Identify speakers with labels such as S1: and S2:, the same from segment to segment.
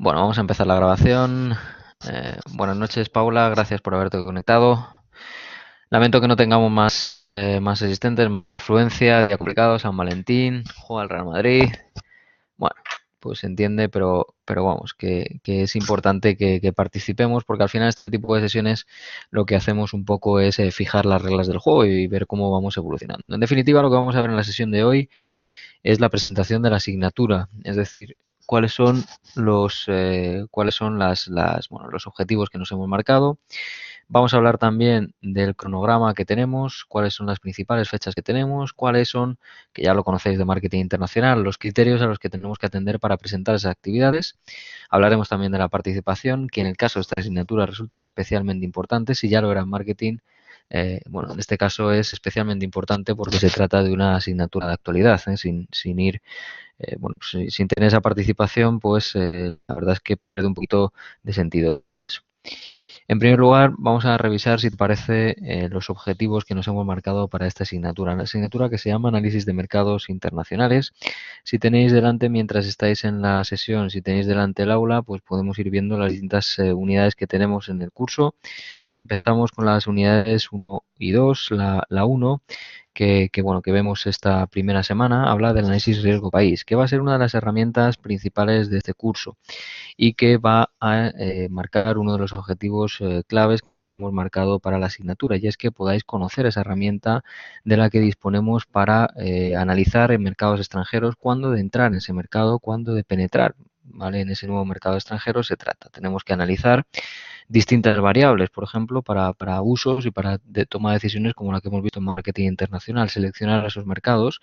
S1: Bueno, vamos a empezar la grabación. Buenas noches, Paula. Gracias por haberte conectado. Lamento que no tengamos más asistentes. Afluencia, día complicado, San Valentín, juega el Real Madrid. Bueno, pues se entiende, pero vamos, que es importante que participemos porque al final este tipo de sesiones lo que hacemos un poco es fijar las reglas del juego y ver cómo vamos evolucionando. En definitiva, lo que vamos a ver en la sesión de hoy es la presentación de la asignatura, es decir, cuáles son los objetivos que nos hemos marcado. Vamos a hablar también del cronograma que tenemos, cuáles son las principales fechas que tenemos, cuáles son, que ya lo conocéis de marketing internacional, los criterios a los que tenemos que atender para presentar esas actividades. Hablaremos también de la participación, que en el caso de esta asignatura resulta especialmente importante. Si ya lo era en marketing, bueno, en este caso es especialmente importante porque se trata de una asignatura de actualidad, sin ir, bueno, sin tener esa participación, pues la verdad es que pierde un poquito de sentido. En primer lugar, vamos a revisar, si te parece, los objetivos que nos hemos marcado para esta asignatura. Una asignatura que se llama Análisis de Mercados Internacionales. Si tenéis delante, mientras estáis en la sesión, si tenéis delante el aula, pues podemos ir viendo las distintas unidades que tenemos en el curso. Empezamos con las unidades 1 y 2. La 1, bueno, que vemos esta primera semana, habla del análisis riesgo país, que va a ser una de las herramientas principales de este curso y que va a marcar uno de los objetivos claves que hemos marcado para la asignatura, y es que podáis conocer esa herramienta de la que disponemos para analizar en mercados extranjeros cuándo de entrar en ese mercado, cuándo de penetrar. ¿Vale? En ese nuevo mercado extranjero se trata. Tenemos que analizar distintas variables, por ejemplo, para usos y para toma de decisiones como la que hemos visto en marketing internacional, seleccionar esos mercados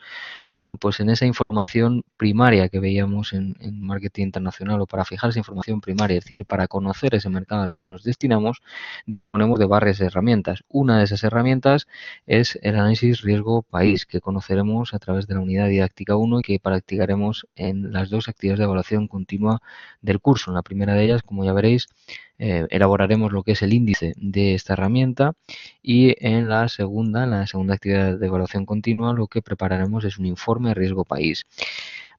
S1: pues en esa información primaria que veíamos en marketing internacional, o para fijar esa información primaria, es decir, para conocer ese mercado al que nos destinamos, disponemos de varias herramientas. Una de esas herramientas es el análisis riesgo país, que conoceremos a través de la unidad didáctica 1 y que practicaremos en las dos actividades de evaluación continua del curso. En la primera de ellas, como ya veréis, elaboraremos lo que es el índice de esta herramienta, y en la segunda actividad de evaluación continua, lo que prepararemos es un informe de riesgo país.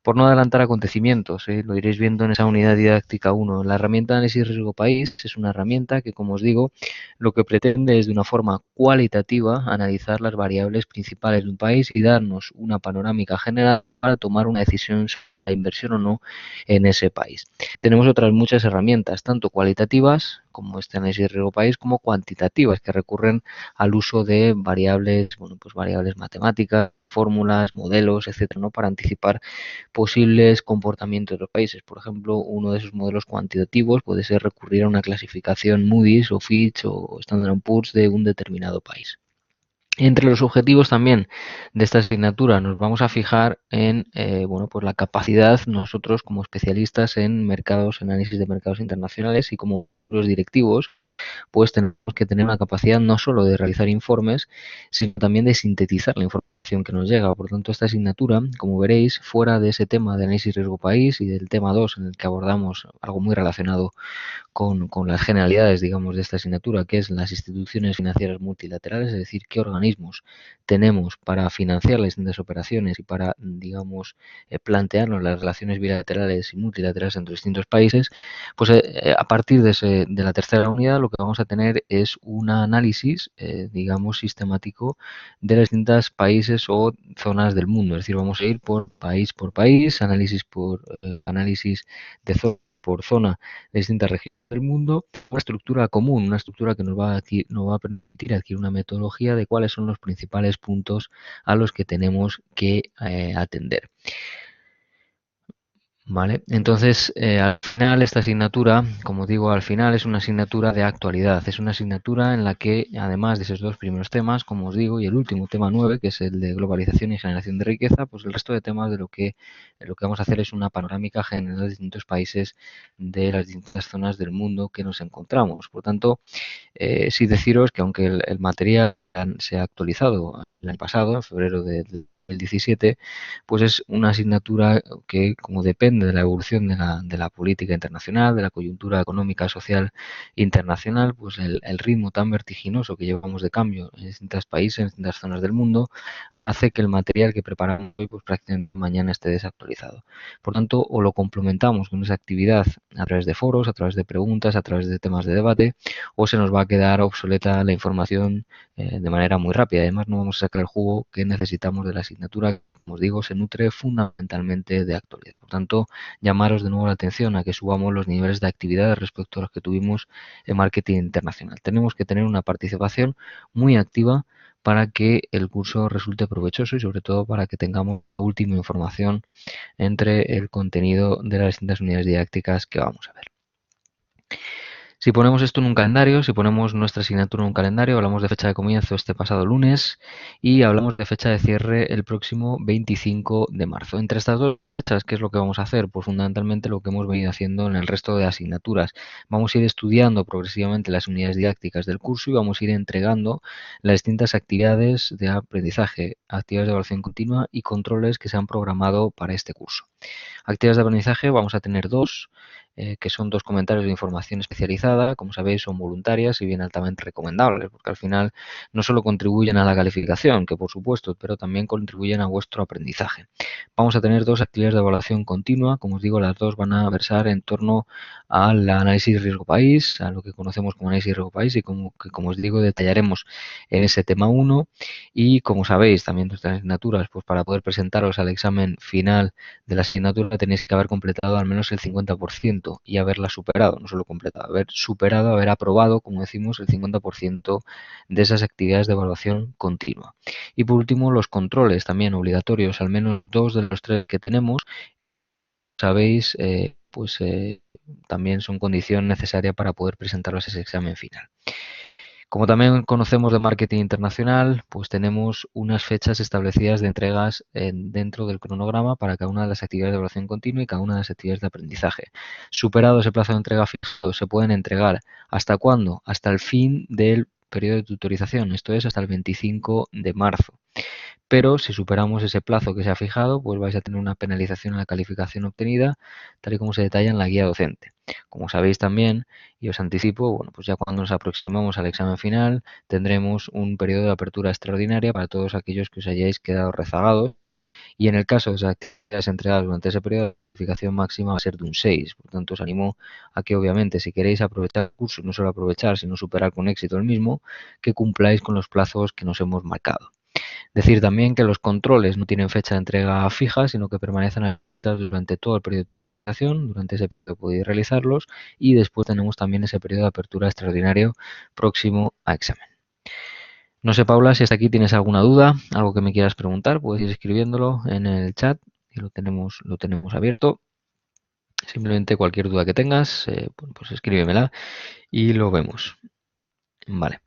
S1: Por no adelantar acontecimientos, lo iréis viendo en esa unidad didáctica 1. La herramienta de análisis riesgo país es una herramienta que, como os digo, lo que pretende es de una forma cualitativa analizar las variables principales de un país y darnos una panorámica general para tomar una decisión sobre la inversión o no en ese país. Tenemos otras muchas herramientas, tanto cualitativas, como este análisis de riesgo país, como cuantitativas, que recurren al uso de variables, bueno, pues variables matemáticas, fórmulas, modelos, etcétera, ¿no? Para anticipar posibles comportamientos de los países. Por ejemplo, uno de esos modelos cuantitativos puede ser recurrir a una clasificación Moody's o Fitch o Standard Poor's de un determinado país. Entre los objetivos también de esta asignatura nos vamos a fijar en bueno, pues la capacidad nosotros como especialistas en mercados, análisis de mercados internacionales, y como los directivos, pues tenemos que tener una capacidad no solo de realizar informes, sino también de sintetizar la información que nos llega. Por tanto, esta asignatura, como veréis, fuera de ese tema de análisis riesgo país y del tema 2, en el que abordamos algo muy relacionado con las generalidades, digamos, de esta asignatura, que es las instituciones financieras multilaterales, es decir, qué organismos tenemos para financiar las distintas operaciones y para, digamos, plantearnos las relaciones bilaterales y multilaterales entre distintos países. Pues a partir de la tercera unidad lo que vamos a tener es un análisis, digamos, sistemático de los distintos países o zonas del mundo. Es decir, vamos a ir por país, análisis de zona por zona de distintas regiones del mundo, una estructura común, una estructura que nos va a permitir adquirir una metodología de cuáles son los principales puntos a los que tenemos que atender. Vale, entonces al final esta asignatura, como digo, al final es una asignatura de actualidad, es una asignatura en la que, además de esos dos primeros temas, como os digo, y el último tema 9, que es el de globalización y generación de riqueza, pues el resto de temas de lo que vamos a hacer es una panorámica general de distintos países de las distintas zonas del mundo que nos encontramos. Por tanto, sí deciros que aunque el material se ha actualizado el año pasado, en febrero del 17, pues es una asignatura que, como depende de la evolución de la política internacional, de la coyuntura económica, social internacional, pues el ritmo tan vertiginoso que llevamos de cambio en distintos países, en distintas zonas del mundo, hace que el material que preparamos hoy pues prácticamente mañana esté desactualizado. Por tanto, o lo complementamos con esa actividad a través de foros, a través de preguntas, a través de temas de debate, o se nos va a quedar obsoleta la información de manera muy rápida. Además, no vamos a sacar el jugo que necesitamos de la asignatura. Como os digo, se nutre fundamentalmente de actualidad. Por tanto, llamaros de nuevo la atención a que subamos los niveles de actividad respecto a los que tuvimos en marketing internacional. Tenemos que tener una participación muy activa para que el curso resulte provechoso y sobre todo para que tengamos la última información entre el contenido de las distintas unidades didácticas que vamos a ver. Si ponemos esto en un calendario, si ponemos nuestra asignatura en un calendario, hablamos de fecha de comienzo este pasado lunes y hablamos de fecha de cierre el próximo 25 de marzo. Entre estas dos fechas, ¿qué es lo que vamos a hacer? Pues fundamentalmente lo que hemos venido haciendo en el resto de asignaturas. Vamos a ir estudiando progresivamente las unidades didácticas del curso y vamos a ir entregando las distintas actividades de aprendizaje, actividades de evaluación continua y controles que se han programado para este curso. Actividades de aprendizaje vamos a tener dos, que son dos comentarios de información especializada. Como sabéis, son voluntarias y bien altamente recomendables, porque al final no solo contribuyen a la calificación, que por supuesto, pero también contribuyen a vuestro aprendizaje. Vamos a tener dos actividades de evaluación continua. Como os digo, las dos van a versar en torno al análisis riesgo-país, a lo que conocemos como análisis riesgo-país y como os digo, detallaremos en ese tema 1. Y como sabéis, también nuestras asignaturas, pues para poder presentaros al examen final de la asignatura tenéis que haber completado al menos el 50% y haberla superado, no solo completado, haber superado, haber aprobado, como decimos, el 50% de esas actividades de evaluación continua. Y por último, los controles también obligatorios, al menos 2 de los 3 que tenemos, sabéis, también son condición necesaria para poder presentaros ese examen final. Como también conocemos de marketing internacional, pues tenemos unas fechas establecidas de entregas dentro del cronograma para cada una de las actividades de evaluación continua y cada una de las actividades de aprendizaje. Superado ese plazo de entrega fijo, se pueden entregar ¿hasta cuándo? Hasta el fin del periodo de tutorización, esto es hasta el 25 de marzo. Pero si superamos ese plazo que se ha fijado, pues vais a tener una penalización en la calificación obtenida, tal y como se detalla en la guía docente. Como sabéis también, y os anticipo, bueno, pues ya cuando nos aproximamos al examen final, tendremos un periodo de apertura extraordinaria para todos aquellos que os hayáis quedado rezagados. Y en el caso de esas actividades entregadas durante ese periodo, la calificación máxima va a ser de un 6. Por tanto, os animo a que, obviamente, si queréis aprovechar el curso, no solo aprovechar, sino superar con éxito el mismo, que cumpláis con los plazos que nos hemos marcado. Decir también que los controles no tienen fecha de entrega fija, sino que permanecen abiertos durante todo el periodo de aplicación. Durante ese periodo podéis realizarlos y después tenemos también ese periodo de apertura extraordinario próximo a examen. No sé, Paula, si hasta aquí tienes alguna duda, algo que me quieras preguntar, puedes ir escribiéndolo en el chat y lo tenemos abierto. Simplemente cualquier duda que tengas, pues escríbemela y lo vemos. Vale.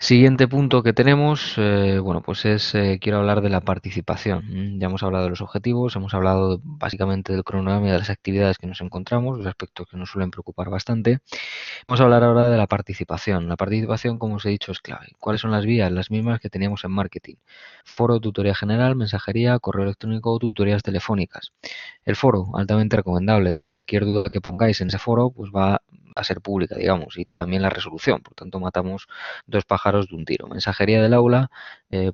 S1: Siguiente punto que tenemos, quiero hablar de la participación. Ya hemos hablado de los objetivos, hemos hablado básicamente del cronograma y de las actividades que nos encontramos, los aspectos que nos suelen preocupar bastante. Vamos a hablar ahora de la participación. La participación, como os he dicho, es clave. ¿Cuáles son las vías? Las mismas que teníamos en marketing. Foro, tutoría general, mensajería, correo electrónico o tutorías telefónicas. El foro, altamente recomendable. Cualquier duda que pongáis en ese foro, pues va a ser pública, digamos, y también la resolución. Por tanto, matamos dos pájaros de un tiro. Mensajería del aula,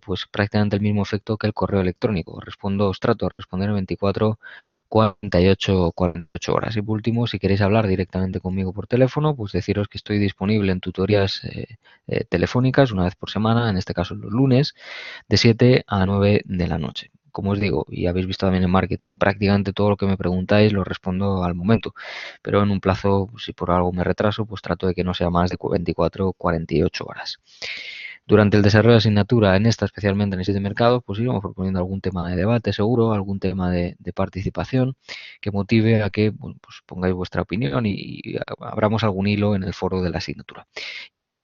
S1: pues prácticamente el mismo efecto que el correo electrónico. Os trato de responder en 24 48 horas. Y por último, si queréis hablar directamente conmigo por teléfono, pues deciros que estoy disponible en tutorías telefónicas una vez por semana, en este caso los lunes, de 7 a 9 de la noche. Como os digo, y habéis visto también en Market, prácticamente todo lo que me preguntáis lo respondo al momento, pero en un plazo, si por algo me retraso, pues trato de que no sea más de 24 o 48 horas. Durante el desarrollo de asignatura, en esta especialmente en el sitio de mercado, pues iremos proponiendo algún tema de debate seguro, algún tema de participación que motive a que pues pongáis vuestra opinión y abramos algún hilo en el foro de la asignatura.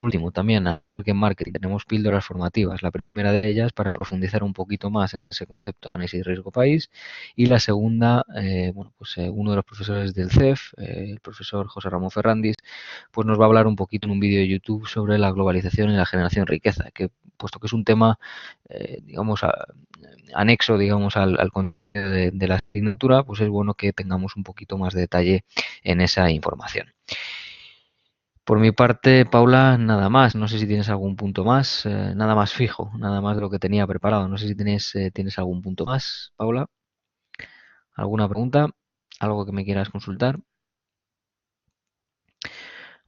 S1: Último, también en marketing tenemos píldoras formativas. La primera de ellas para profundizar un poquito más en ese concepto de análisis de riesgo país y la segunda, uno de los profesores del CEF, el profesor José Ramón Ferrandis, pues nos va a hablar un poquito en un vídeo de YouTube sobre la globalización y la generación de riqueza, que puesto que es un tema, anexo, digamos, al contenido de la asignatura, pues es bueno que tengamos un poquito más de detalle en esa información. Por mi parte, Paula, nada más. No sé si tienes algún punto más, nada más fijo, nada más de lo que tenía preparado. No sé si tienes algún punto más, Paula. ¿Alguna pregunta? ¿Algo que me quieras consultar?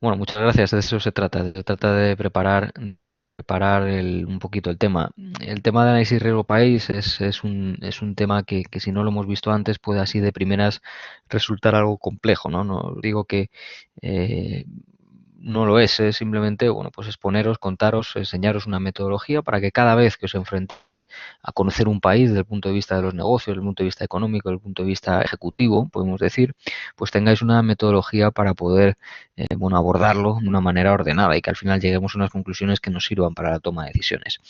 S1: Bueno, muchas gracias. De eso se trata. Se trata de preparar un poquito el tema. El tema de análisis riesgo país es un tema que si no lo hemos visto antes puede así de primeras resultar algo complejo, ¿no? No digo que eh, no lo es simplemente, bueno, pues exponeros, contaros, enseñaros una metodología para que cada vez que os enfrentéis a conocer un país desde el punto de vista de los negocios, desde el punto de vista económico, desde el punto de vista ejecutivo, podemos decir, pues tengáis una metodología para poder bueno, abordarlo de una manera ordenada y que al final lleguemos a unas conclusiones que nos sirvan para la toma de decisiones.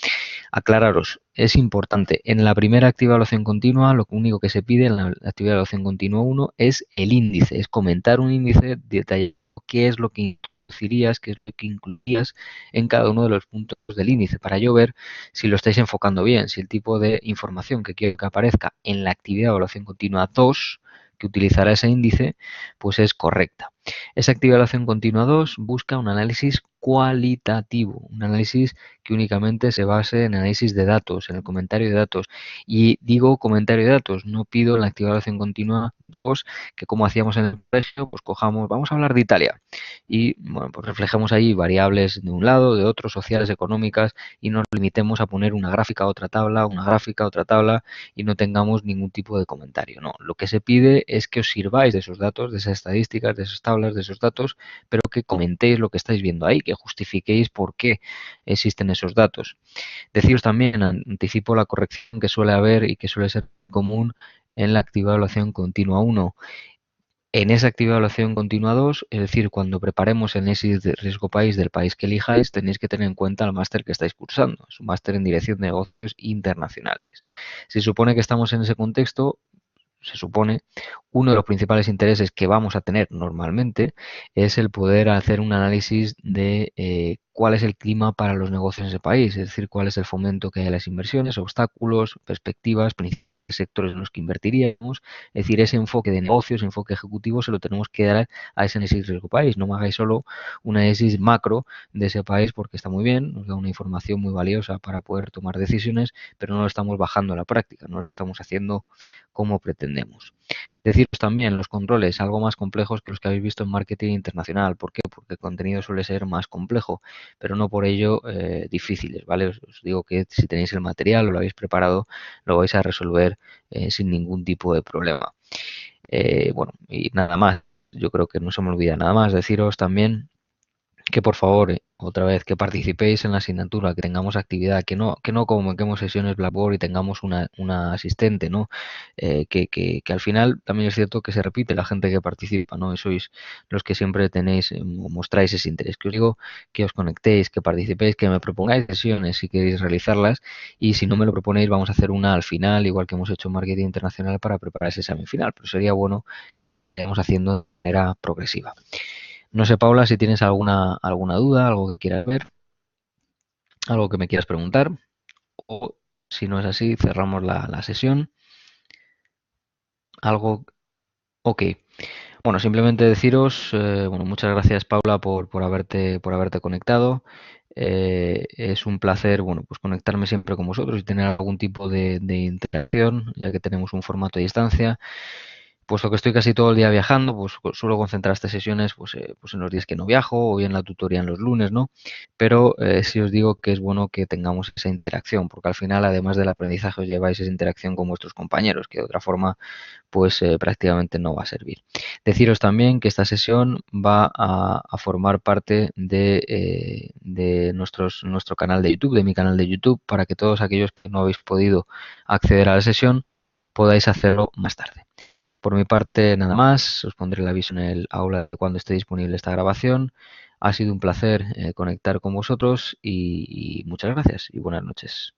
S1: Aclararos, es importante, en la primera actividad de evaluación continua, lo único que se pide en la actividad de evaluación continua 1 es el índice, es comentar un índice detallado, qué es lo que introducirías, qué es lo que incluirías en cada uno de los puntos del índice, para yo ver si lo estáis enfocando bien, si el tipo de información que quiero que aparezca en la actividad de evaluación continua 2 que utilizará ese índice, pues es correcta. Esa actividad de evaluación continua 2 busca un análisis cualitativo, un análisis que únicamente se base en análisis de datos, en el comentario de datos. Y digo comentario de datos, no pido en la actividad de evaluación continua 2 que como hacíamos en el colegio, pues cojamos, vamos a hablar de Italia y bueno, pues reflejemos ahí variables de un lado, de otro, sociales, económicas y nos limitemos a poner una gráfica, otra tabla, una gráfica, otra tabla y no tengamos ningún tipo de comentario. No, lo que se pide es que os sirváis de esos datos, de esas estadísticas, de esas tablas, de esos datos, pero que comentéis lo que estáis viendo ahí, que justifiquéis por qué existen esos datos. Deciros también, anticipo la corrección que suele haber y que suele ser común en la actividad de evaluación continua 1. En esa actividad de evaluación continua 2, es decir, cuando preparemos el análisis de riesgo país del país que elijáis, tenéis que tener en cuenta el máster que estáis cursando. Es un máster en Dirección de Negocios Internacionales. Se supone que estamos en ese contexto, se supone, uno de los principales intereses que vamos a tener normalmente es el poder hacer un análisis de cuál es el clima para los negocios en ese país, es decir, cuál es el fomento que hay a las inversiones, obstáculos, perspectivas, principales sectores en los que invertiríamos, es decir, ese enfoque de negocios, enfoque ejecutivo, se lo tenemos que dar a ese análisis de riesgo país. No me hagáis solo un análisis macro de ese país porque está muy bien, nos da una información muy valiosa para poder tomar decisiones, pero no lo estamos bajando a la práctica, no lo estamos haciendo como pretendemos. Deciros también los controles algo más complejos que los que habéis visto en marketing internacional. ¿Por qué? Porque el contenido suele ser más complejo, pero no por ello difíciles, ¿vale? Os digo que si tenéis el material o lo habéis preparado, lo vais a resolver sin ningún tipo de problema. Bueno, y nada más. Yo creo que no se me olvida nada más. Deciros también que por favor, otra vez, que participéis en la asignatura, que tengamos actividad, que no convoquemos sesiones Blackboard y tengamos una asistente, ¿no? Que al final también es cierto que se repite la gente que participa, ¿no? Y sois los que siempre tenéis, mostráis ese interés. Que os digo que os conectéis, que participéis, que me propongáis sesiones si queréis realizarlas y si no me lo proponéis vamos a hacer una al final, igual que hemos hecho en Marketing Internacional para preparar ese examen final, pero sería bueno que vayamos haciendo de manera progresiva. No sé, Paula, si tienes alguna duda, algo que quieras ver, algo que me quieras preguntar, o si no es así, cerramos la sesión. Algo, ok. Bueno, simplemente deciros, bueno, muchas gracias, Paula, por haberte conectado. Es un placer, bueno, pues conectarme siempre con vosotros y tener algún tipo de interacción, ya que tenemos un formato a distancia. Puesto que estoy casi todo el día viajando, pues suelo concentrar estas sesiones pues en los días que no viajo o bien la tutoría en los lunes, ¿no? Pero sí os digo que es bueno que tengamos esa interacción, porque al final, además del aprendizaje, os lleváis esa interacción con vuestros compañeros, que de otra forma, pues prácticamente no va a servir. Deciros también que esta sesión va a formar parte de nuestro canal de YouTube, de mi canal de YouTube, para que todos aquellos que no habéis podido acceder a la sesión podáis hacerlo más tarde. Por mi parte, nada más. Os pondré el aviso en el aula de cuando esté disponible esta grabación. Ha sido un placer conectar con vosotros y muchas gracias y buenas noches.